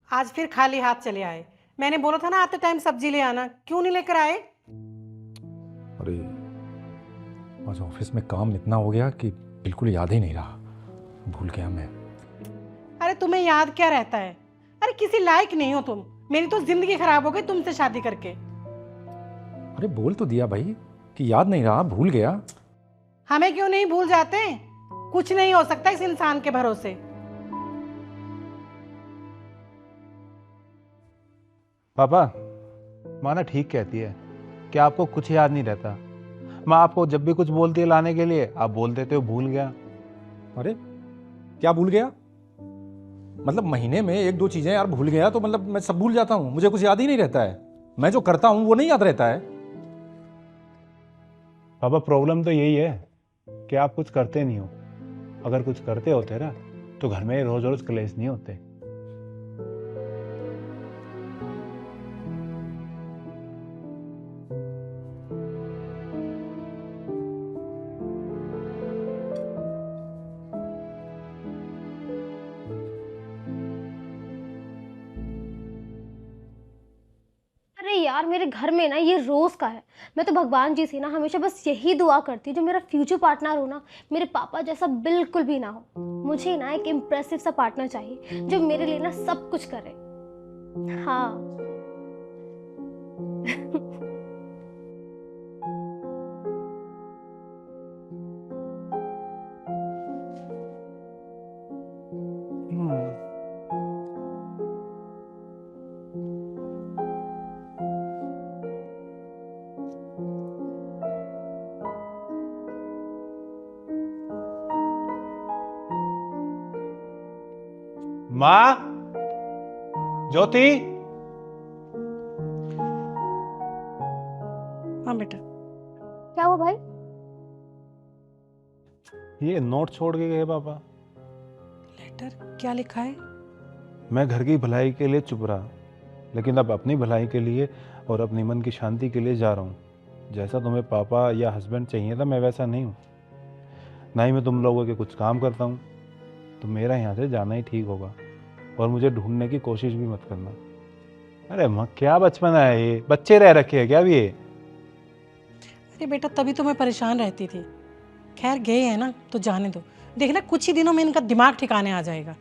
आज फिर खाली हाथ चले आए। मैंने बोला था ना आते टाइम सब्जी ले आना, क्यों नहीं लेकर आए? अरे आज ऑफिस में काम इतना हो गया कि बिल्कुल याद ही नहीं रहा, भूल गया मैं। अरे तुम्हें याद क्या रहता है? अरे किसी लायक नहीं हो तुम। मेरी तो जिंदगी खराब हो गई तुमसे शादी करके। अरे बोल तो दिया भाई कि याद नहीं रहा, भूल गया। हमें क्यों नहीं भूल जाते? कुछ नहीं हो सकता इस इंसान के भरोसे। पापा, माँ ना ठीक कहती है कि आपको कुछ याद नहीं रहता। माँ आपको जब भी कुछ बोलती है लाने के लिए, आप बोल देते हो भूल गया। अरे क्या भूल गया? मतलब महीने में एक दो चीजें यार भूल गया तो मतलब मैं सब भूल जाता हूँ, मुझे कुछ याद ही नहीं रहता है। मैं जो करता हूँ वो नहीं याद रहता है। पापा प्रॉब्लम तो यही है कि आप कुछ करते नहीं हो। अगर कुछ करते होते ना तो घर में रोज रोज कलेश नहीं होते। अरे यार, मेरे घर में ना ये रोज का है। मैं तो भगवान जी से ना हमेशा बस यही दुआ करती हूँ जो मेरा फ्यूचर पार्टनर हो ना, मेरे पापा जैसा बिल्कुल भी ना हो। मुझे ना एक इम्प्रेसिव सा पार्टनर चाहिए जो मेरे लिए ना सब कुछ करे। हाँ। हम्म। माँ, ज्योति। हाँ बेटा। क्या हुआ भाई? ये नोट छोड़ के गए पापा। लेटर क्या लिखा है? मैं घर की भलाई के लिए चुप रहा, लेकिन अब अपनी भलाई के लिए और अपनी मन की शांति के लिए जा रहा हूँ। जैसा तुम्हें पापा या हस्बैंड चाहिए था, मैं वैसा नहीं हूँ। ना ही मैं तुम लोगों के कुछ काम करता हूँ, तो मेरा यहाँ से जाना ही ठीक होगा। और मुझे ढूंढने की कोशिश भी मत करना। अरे माँ, क्या बचपना है, ये बच्चे रह रखे हैं क्या अभी ये? अरे बेटा तभी तो मैं परेशान रहती थी। खैर गए हैं ना तो जाने दो। देखना कुछ ही दिनों में इनका दिमाग ठिकाने आ जाएगा।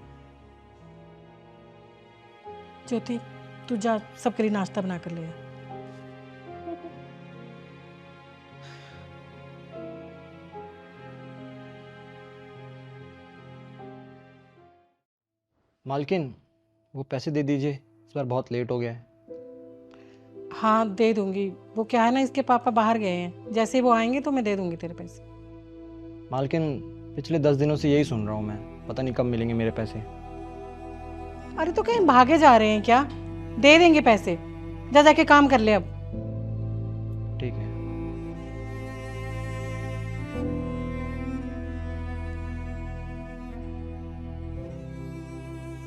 ज्योति तू जा सबके लिए नाश्ता बना कर ले आ। मालकिन, वो पैसे दे दीजिए, इस बार बहुत लेट हो गया है। हाँ दे दूंगी। वो क्या है ना इसके पापा बाहर गए हैं, जैसे वो आएंगे तो मैं दे दूंगी तेरे पैसे। मालकिन, पिछले 10 दिनों से यही सुन रहा हूँ मैं, पता नहीं कब मिलेंगे मेरे पैसे। अरे तो कहीं भागे जा रहे हैं क्या? दे देंगे पैसे। जा जाके काम कर ले अब। ठीक है।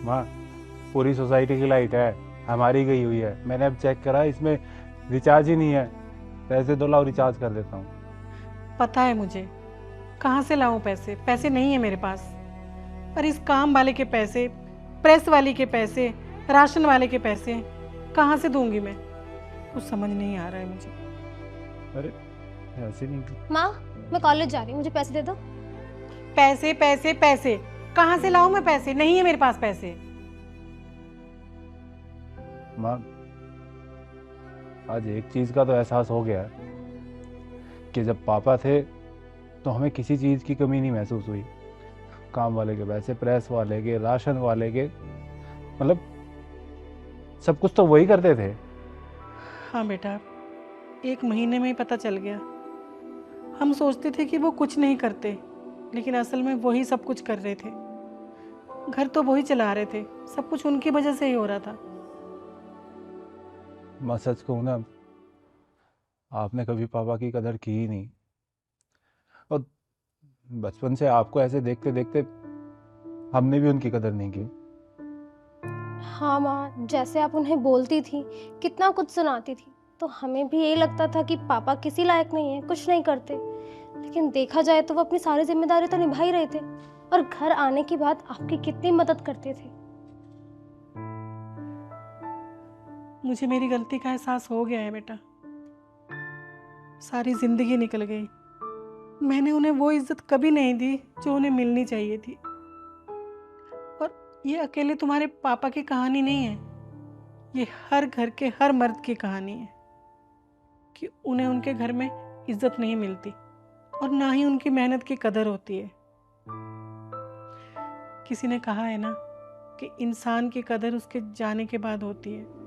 माँ, पूरी सोसाइटी की लाइट है, हमारी गई हुई है। मैंने अब चेक करा, इसमें रिचार्ज ही नहीं है। पैसे दो, लाओ रिचार्ज कर देता हूँ। पता है मुझे। कहाँ से लाऊं पैसे? पैसे नहीं है मेरे पास। पर इस काम वाले के पैसे, प्रेस वाली के पैसे, राशन वाले के पैसे कहाँ से दूंगी मैं? कुछ समझ नहीं आ रहा है मुझे। अरे ऐसे नहीं। माँ, मैं कॉलेज जा रही हूँ, मुझे पैसे दे दो। पैसे पैसे पैसे कहाँ से लाऊं मैं? पैसे नहीं है मेरे पास पैसे। माँ, आज एक चीज का तो एहसास हो गया है कि जब पापा थे तो हमें किसी चीज की कमी नहीं महसूस हुई। काम वाले के पैसे, प्रेस वाले के, राशन वाले के, मतलब सब कुछ तो वही करते थे। हाँ बेटा, एक महीने में ही पता चल गया। हम सोचते थे कि वो कुछ नहीं करते, लेकिन असल में वही सब कुछ कर रहे थे। घर तो वही चला रहे थे, सब कुछ उनकी वजह से ही हो रहा था। मैं सच कहूँ ना, आपने कभी पापा की कदर की ही नहीं। और बचपन से आपको ऐसे देखते देखते हमने भी उनकी कदर नहीं की। हाँ माँ, जैसे आप उन्हें बोलती थी, कितना कुछ सुनाती थी, तो हमें भी यही लगता था कि पापा किसी लायक नहीं है, कुछ नहीं करते। लेकिन देखा जाए तो वो अपनी सारी जिम्मेदारी तो निभा ही रहे थे, और घर आने के बाद आपकी कितनी मदद करते थे। मुझे मेरी गलती का एहसास हो गया है बेटा। सारी जिंदगी निकल गई, मैंने उन्हें वो इज्जत कभी नहीं दी जो उन्हें मिलनी चाहिए थी। और ये अकेले तुम्हारे पापा की कहानी नहीं है, ये हर घर के हर मर्द की कहानी है कि उन्हें उनके घर में इज्जत नहीं मिलती और ना ही उनकी मेहनत की कदर होती है। किसी ने कहा है ना कि इंसान की कदर उसके जाने के बाद होती है।